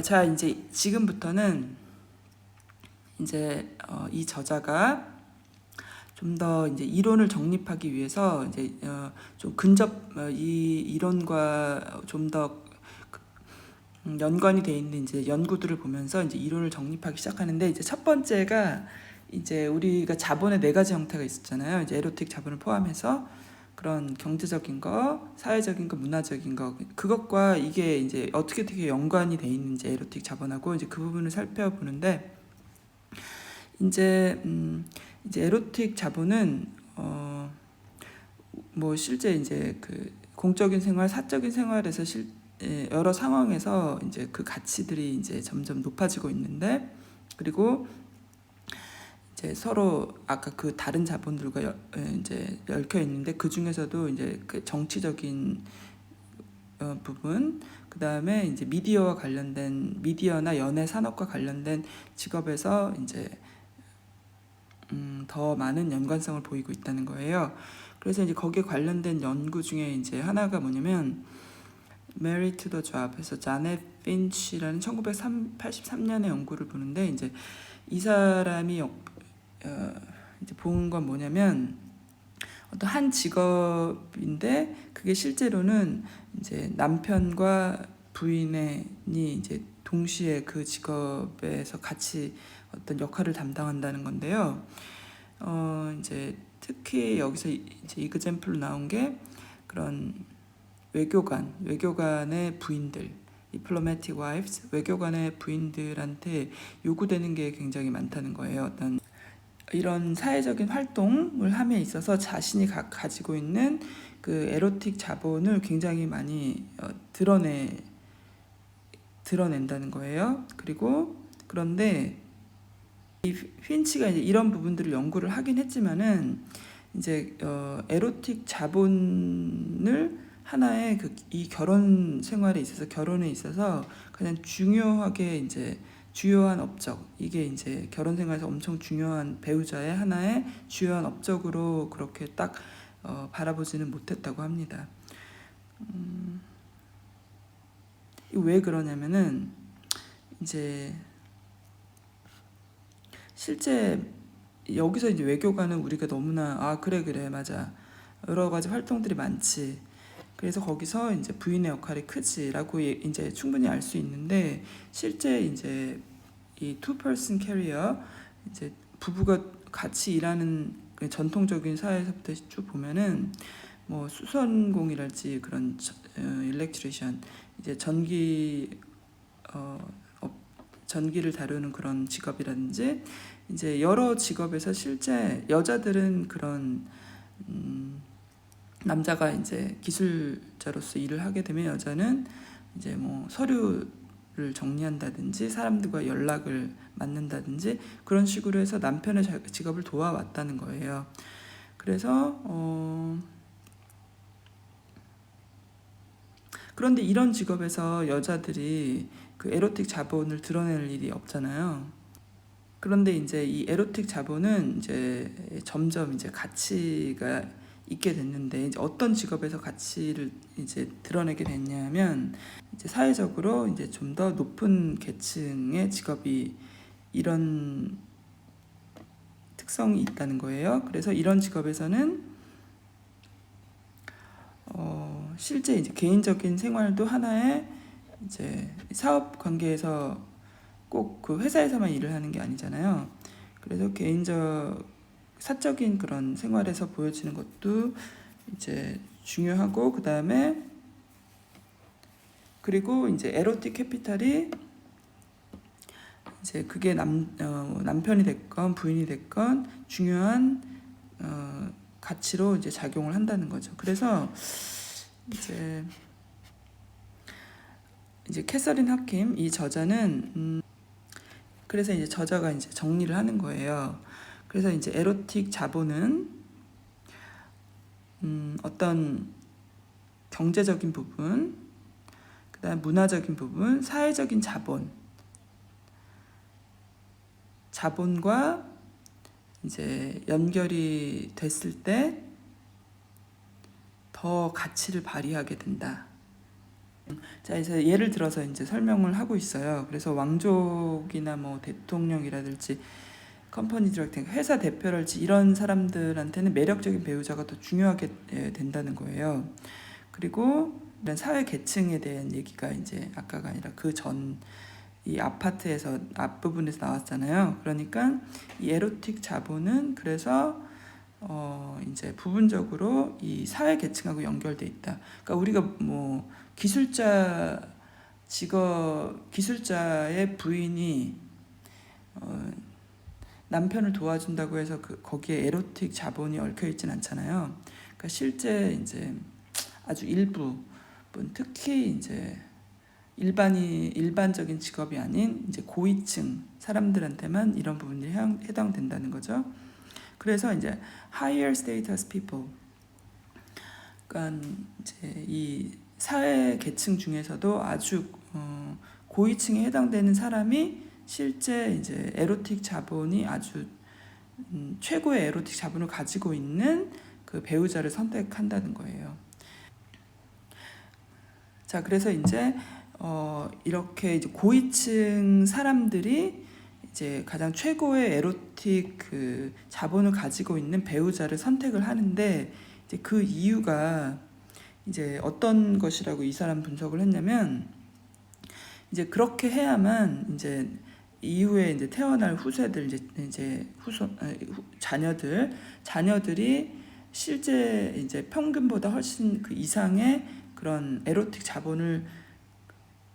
자, 이제 지금부터는 이제 이 저자가 좀 더 이제 이론을 정립하기 위해서 이제 좀 이 이론과 좀 더 연관이 돼 있는 이제 연구들을 보면서 이제 이론을 정립하기 시작하는데, 이제 첫 번째가 이제 우리가 자본의 네 가지 형태가 있었잖아요. 이제 에로틱 자본을 포함해서 그런 경제적인 거, 사회적인 거, 문화적인 거, 그것과 이게 이제 어떻게 연관이 돼 있는지 에로틱 자본하고 이제 그 부분을 살펴보는데, 이제 이제 에로틱 자본은 뭐 실제 이제 그 공적인 생활, 사적인 생활에서 여러 상황에서 이제 그 가치들이 이제 점점 높아지고 있는데, 그리고 이제 서로 아까 그 다른 자본들과 이제 얽혀 있는데, 그 중에서도 이제 그 정치적인 부분, 그 다음에 이제 미디어와 관련된, 미디어나 연예 산업과 관련된 직업에서 이제 더 많은 연관성을 보이고 있다는 거예요. 그래서 이제 거기에 관련된 연구 중에 이제 하나가 뭐냐면 Married to the Job에서 자넷 핀치라는 1983년의 연구를 보는데, 이제 이 사람이 이제 본 건 뭐냐면 어떤 한 직업인데, 그게 실제로는 이제 남편과 부인이 이제 동시에 그 직업에서 같이 어떤 역할을 담당한다는 건데요. 이제 특히 여기서 이제 이그젬플로 나온 게 그런 외교관의 부인들, diplomatic wives, 외교관의 부인들한테 요구되는 게 굉장히 많다는 거예요. 어떤 이런 사회적인 활동을 함에 있어서 자신이 가지고 있는 그 에로틱 자본을 굉장히 많이 드러낸다는 거예요. 그리고 그런데 이 핀치가 이제 이런 부분들을 연구를 하긴 했지만은, 이제 에로틱 자본을 하나의 이 결혼 생활에 있어서, 결혼에 있어서 가장 중요하게 이제 주요한 업적, 이게 이제 결혼 생활에서 엄청 중요한 배우자의 하나의 주요한 업적으로 그렇게 딱 바라보지는 못했다고 합니다. 왜 그러냐면은 이제 실제 여기서 이제 외교관은 우리가 너무나 그래 맞아, 여러 가지 활동들이 많지, 그래서 거기서 이제 부인의 역할이 크지라고 이제 충분히 알 수 있는데, 실제 이제 이 투 퍼슨 캐리어, 이제 부부가 같이 일하는 그 전통적인 사회에서부터 쭉 보면은 뭐 수선공이랄지 그런 일렉트리션, 이제 전기를 다루는 그런 직업이라든지, 이제 여러 직업에서 실제 여자들은 그런 남자가 이제 기술자로서 일을 하게 되면, 여자는 이제 뭐 서류를 정리한다든지 사람들과 연락을 맡는다든지 그런 식으로 해서 남편의 직업을 도와왔다는 거예요. 그래서 그런데 이런 직업에서 여자들이 그 에로틱 자본을 드러낼 일이 없잖아요. 그런데 이제 이 에로틱 자본은 이제 점점 이제 가치가 있게 됐는데, 이제 어떤 직업에서 가치를 이제 드러내게 됐냐면, 이제 사회적으로 이제 좀 더 높은 계층의 직업이 이런 특성이 있다는 거예요. 그래서 이런 직업에서는 실제 이제 개인적인 생활도 하나의 이제 사업 관계에서 꼭 그 회사에서만 일을 하는 게 아니잖아요. 그래서 사적인 그런 생활에서 보여지는 것도 이제 중요하고, 그 다음에 그리고 이제 에로틱 캐피탈이 이제 그게 남편이 됐건 부인이 됐건 중요한 가치로 이제 작용을 한다는 거죠. 그래서 이제 캐서린 하킴, 이 저자는 그래서 이제 저자가 이제 정리를 하는 거예요. 그래서 이제 에로틱 자본은 어떤 경제적인 부분, 그다음 문화적인 부분, 사회적인 자본과 이제 연결이 됐을 때 더 가치를 발휘하게 된다. 자, 이제 예를 들어서 이제 설명을 하고 있어요. 그래서 왕족이나 뭐 대통령이라든지 컴퍼니 디렉터, 회사 대표랄지 이런 사람들한테는 매력적인 배우자가 더 중요하게 된다는 거예요. 그리고 이런 사회 계층에 대한 얘기가 이제 아까가 아니라 그 전 이 아파트에서 앞부분에서 나왔잖아요. 그러니까 이 에로틱 자본은 그래서 이제 부분적으로 이 사회 계층하고 연결돼 있다. 그러니까 우리가 뭐 기술자의 부인이 남편을 도와준다고 해서 거기에 에로틱 자본이 얽혀 있진 않잖아요. 그러니까 실제 이제 아주 일부, 특히 이제 일반적인 직업이 아닌 이제 고위층 사람들한테만 이런 부분이 해당된다는 거죠. 그래서 이제 higher status people, 그러니까 이제 이 사회 계층 중에서도 아주 고위층에 해당되는 사람이 실제 이제 에로틱 자본이 아주 최고의 에로틱 자본을 가지고 있는 그 배우자를 선택한다는 거예요. 자, 그래서 이제 이렇게 이제 고위층 사람들이 이제 가장 최고의 에로틱 그 자본을 가지고 있는 배우자를 선택을 하는데, 이제 그 이유가 이제 어떤 것이라고 이 사람 분석을 했냐면, 이제 그렇게 해야만 이제 이후에 이제 태어날 후세들, 이제 자녀들이 실제 이제 평균보다 훨씬 그 이상의 그런 에로틱 자본을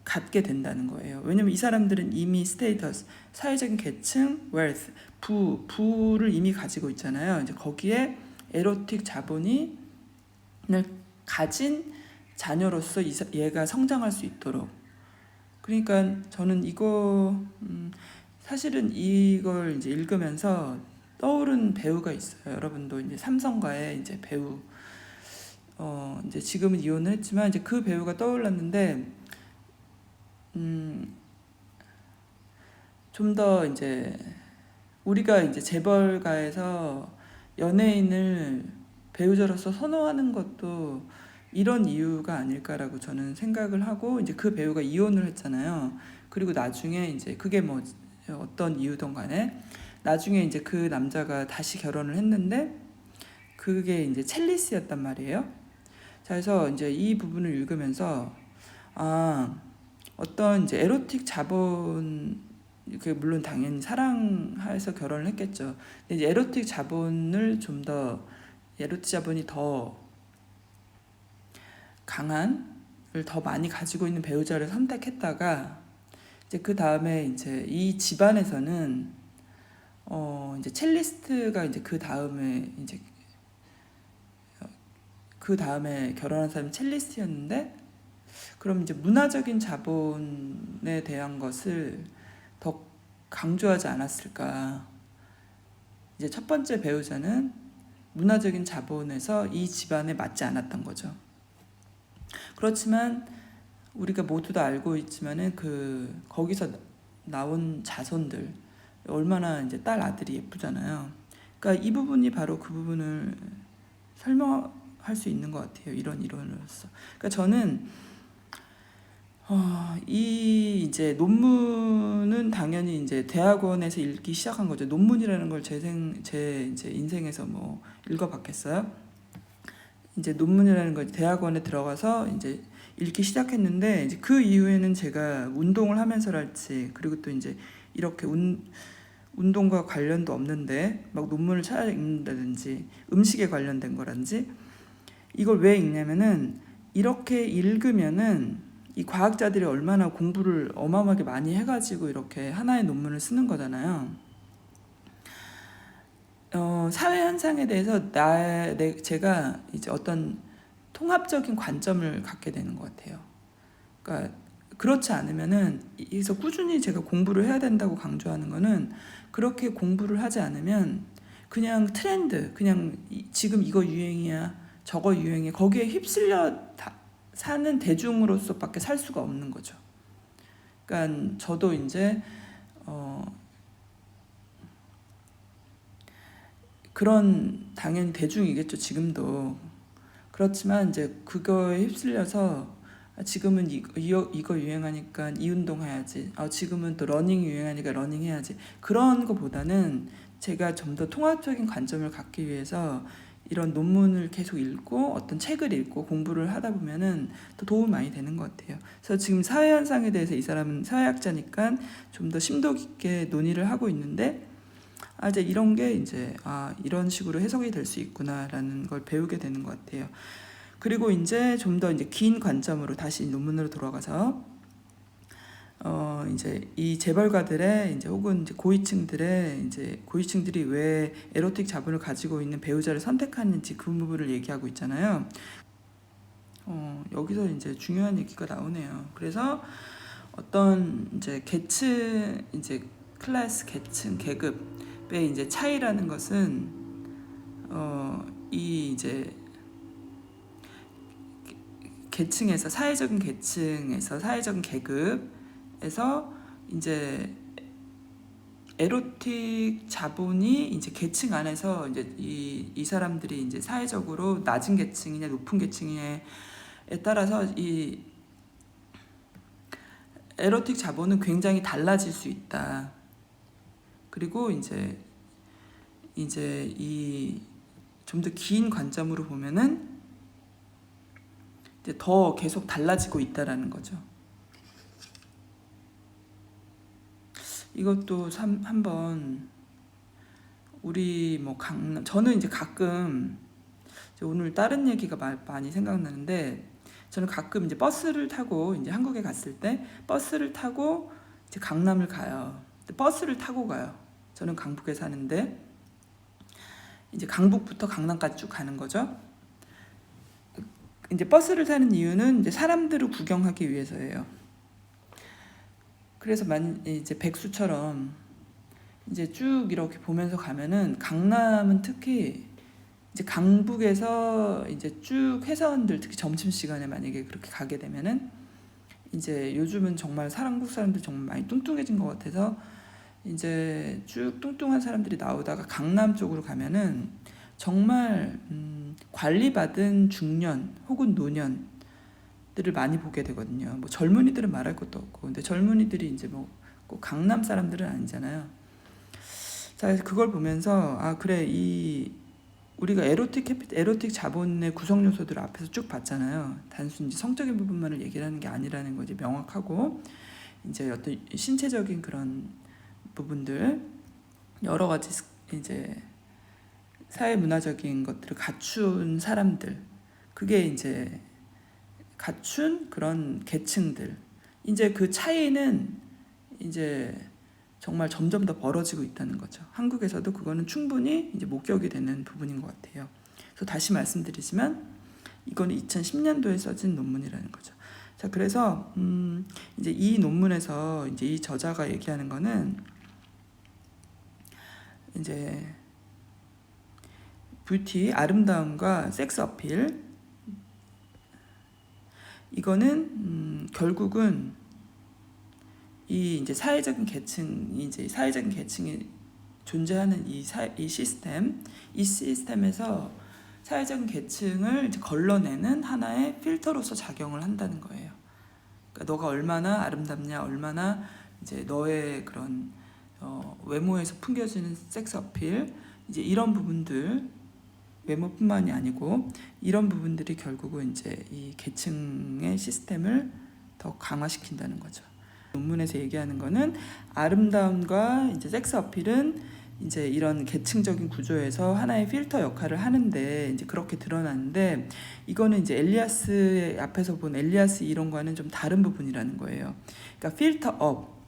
갖게 된다는 거예요. 왜냐면 이 사람들은 이미 스테이터스, 사회적인 계층, wealth, 부를 이미 가지고 있잖아요. 이제 거기에 에로틱 자본을 가진 자녀로서 얘가 성장할 수 있도록. 그러니까 저는 사실은 이걸 이제 읽으면서 떠오른 배우가 있어요. 여러분도 이제 삼성가의 이제 배우, 이제 지금은 이혼을 했지만 이제 그 배우가 떠올랐는데, 좀 더 이제 우리가 이제 재벌가에서 연예인을 배우자로서 선호하는 것도 이런 이유가 아닐까라고 저는 생각을 하고, 이제 그 배우가 이혼을 했잖아요. 그리고 나중에 이제 그게 뭐 어떤 이유든 간에 나중에 이제 그 남자가 다시 결혼을 했는데 그게 이제 첼리스였단 말이에요. 자, 그래서 이제 이 부분을 읽으면서 어떤 이제 에로틱 자본, 물론 당연히 사랑해서 결혼을 했겠죠. 근데 이제 에로틱 자본이 더 더 많이 가지고 있는 배우자를 선택했다가, 이제 그 다음에 이제 이 집안에서는 이제 첼리스트가 이제 그 다음에 결혼한 사람이 첼리스트였는데, 그럼 이제 문화적인 자본에 대한 것을 더 강조하지 않았을까. 이제 첫 번째 배우자는 문화적인 자본에서 이 집안에 맞지 않았던 거죠. 그렇지만 우리가 모두 다 알고 있지만은 거기서 나온 자손들 얼마나 이제 아들이 예쁘잖아요. 그러니까 이 부분이 바로 그 부분을 설명할 수 있는 것 같아요. 이런 이론으로서. 그러니까 저는 이 이제 논문은 당연히 이제 대학원에서 읽기 시작한 거죠. 논문이라는 걸 제 이제 인생에서 뭐 읽어봤겠어요? 이제 논문이라는 걸 대학원에 들어가서 이제 읽기 시작했는데, 이제 그 이후에는 제가 운동을 하면서랄지, 그리고 또 이제 이렇게 운동과 관련도 없는데 막 논문을 찾아 읽는다든지 음식에 관련된 거란지, 이걸 왜 읽냐면은 이렇게 읽으면은 이 과학자들이 얼마나 공부를 어마어마하게 많이 해가지고 이렇게 하나의 논문을 쓰는 거잖아요. 사회 현상에 대해서 제가 이제 어떤 통합적인 관점을 갖게 되는 것 같아요. 그러니까 그렇지 않으면은, 여기서 꾸준히 제가 공부를 해야 된다고 강조하는 거는, 그렇게 공부를 하지 않으면 그냥 트렌드, 그냥 지금 이거 유행이야, 저거 유행이야, 거기에 휩쓸려 사는 대중으로서밖에 살 수가 없는 거죠. 그러니까 저도 이제 그런 당연히 대중이겠죠, 지금도. 그렇지만 이제 그거에 휩쓸려서 지금은 이거 유행하니까 이 운동 해야지. 지금은 또 러닝 유행하니까 러닝 해야지. 그런 거보다는 제가 좀 더 통합적인 관점을 갖기 위해서 이런 논문을 계속 읽고 어떤 책을 읽고 공부를 하다 보면은 더 도움이 많이 되는 것 같아요. 그래서 지금 사회 현상에 대해서 이 사람은 사회학자니까 좀 더 심도 깊게 논의를 하고 있는데 이제 이런 게 이제 이런 식으로 해석이 될 수 있구나라는 걸 배우게 되는 것 같아요. 그리고 이제 좀 더 이제 긴 관점으로 다시 논문으로 돌아가서 이제 이 재벌가들의 이제 혹은 이제 고위층들이 왜 에로틱 자본을 가지고 있는 배우자를 선택하는지 그 부분을 얘기하고 있잖아요. 여기서 이제 중요한 얘기가 나오네요. 그래서 어떤 이제 계층, 이제 클래스, 계층, 계급의 이제 차이라는 것은 이 이제 계층에서 사회적인 계급에서 이제 에로틱 자본이 이제 계층 안에서 이제 이 사람들이 이제 사회적으로 낮은 계층이냐 높은 계층에 따라서 이 에로틱 자본은 굉장히 달라질 수 있다. 그리고 이제 이 좀 더 긴 관점으로 보면은 이제 더 계속 달라지고 있다라는 거죠. 이것도 한번 우리 뭐 강남, 저는 이제 가끔 이제 오늘 다른 얘기가 많이 생각나는데, 저는 가끔 이제 버스를 타고 이제 한국에 갔을 때 버스를 타고 이제 강남을 가요. 버스를 타고 가요. 저는 강북에 사는데 이제 강북부터 강남까지 쭉 가는 거죠. 이제 버스를 타는 이유는 이제 사람들을 구경하기 위해서예요. 그래서 이제 백수처럼 이제 쭉 이렇게 보면서 가면은 강남은 특히 이제 강북에서 이제 쭉 회사원들 특히 점심 시간에 만약에 그렇게 가게 되면은 이제 요즘은 정말 한국 사람들 정말 많이 뚱뚱해진 것 같아서 이제 쭉 뚱뚱한 사람들이 나오다가 강남 쪽으로 가면은 정말 관리받은 중년 혹은 노년들을 많이 보게 되거든요. 뭐 젊은이들은 말할 것도 없고, 근데 젊은이들이 이제 뭐 꼭 강남 사람들은 아니잖아요. 자, 그걸 보면서 그래, 우리가 에로틱 자본의 구성 요소들을 앞에서 쭉 봤잖아요. 단순히 성적인 부분만을 얘기를 하는 게 아니라는 거지 명확하고, 이제 어떤 신체적인 그런 부분들, 여러 가지 이제 사회 문화적인 것들을 갖춘 사람들, 그게 이제 갖춘 그런 계층들, 이제 그 차이는 이제 정말 점점 더 벌어지고 있다는 거죠. 한국에서도 그거는 충분히 이제 목격이 되는 부분인 것 같아요. 그래서 다시 말씀드리지만 이거는 2010년도에 써진 논문이라는 거죠. 자, 그래서 이제 이 논문에서 이제 이 저자가 얘기하는 거는 이제 뷰티, 아름다움과 섹스 어필, 이거는 결국은 이 이제 사회적인 계층이 존재하는 이 시스템에서 사회적인 계층을 이제 걸러내는 하나의 필터로서 작용을 한다는 거예요. 그러니까 너가 얼마나 아름답냐, 얼마나 이제 너의 그런 외모에서 풍겨지는 섹스 어필, 이제 이런 부분들, 외모뿐만이 아니고 이런 부분들이 결국은 이제 이 계층의 시스템을 더 강화시킨다는 거죠. 논문에서 얘기하는 거는 아름다움과 이제 섹스 어필은 이제 이런 계층적인 구조에서 하나의 필터 역할을 하는데 이제 그렇게 드러나는데, 이거는 이제 엘리아스의 앞에서 본 엘리아스 이론과는 좀 다른 부분이라는 거예요. 그러니까 필터 업.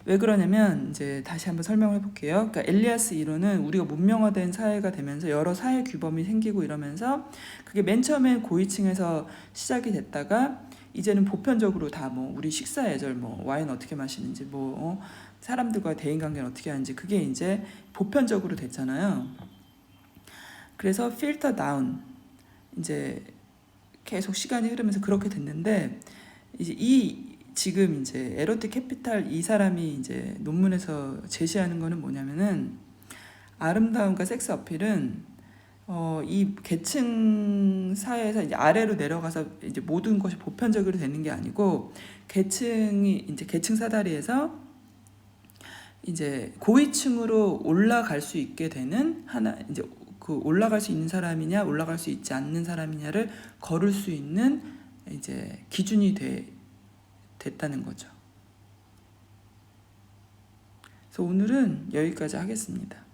왜 그러냐면 이제 다시 한번 설명을 해볼게요. 그러니까 엘리아스 이론은 우리가 문명화된 사회가 되면서 여러 사회 규범이 생기고 이러면서 그게 맨 처음에 고위층에서 시작이 됐다가 이제는 보편적으로 다 뭐 우리 식사 예절, 뭐 와인 어떻게 마시는지, 뭐 사람들과 대인 관계는 어떻게 하는지, 그게 이제 보편적으로 됐잖아요. 그래서 필터 다운, 이제 계속 시간이 흐르면서 그렇게 됐는데, 이제 지금 이제 에로틱 캐피탈 이 사람이 이제 논문에서 제시하는 거는 뭐냐면은 아름다움과 섹스 어필은 이 계층 사회에서 이제 아래로 내려가서 이제 모든 것이 보편적으로 되는 게 아니고 계층이 이제 계층 사다리에서 이제 고위층으로 올라갈 수 있게 되는 하나 이제 그 올라갈 수 있는 사람이냐 올라갈 수 있지 않는 사람이냐를 거를 수 있는 이제 기준이 됐다는 거죠. 그래서 오늘은 여기까지 하겠습니다.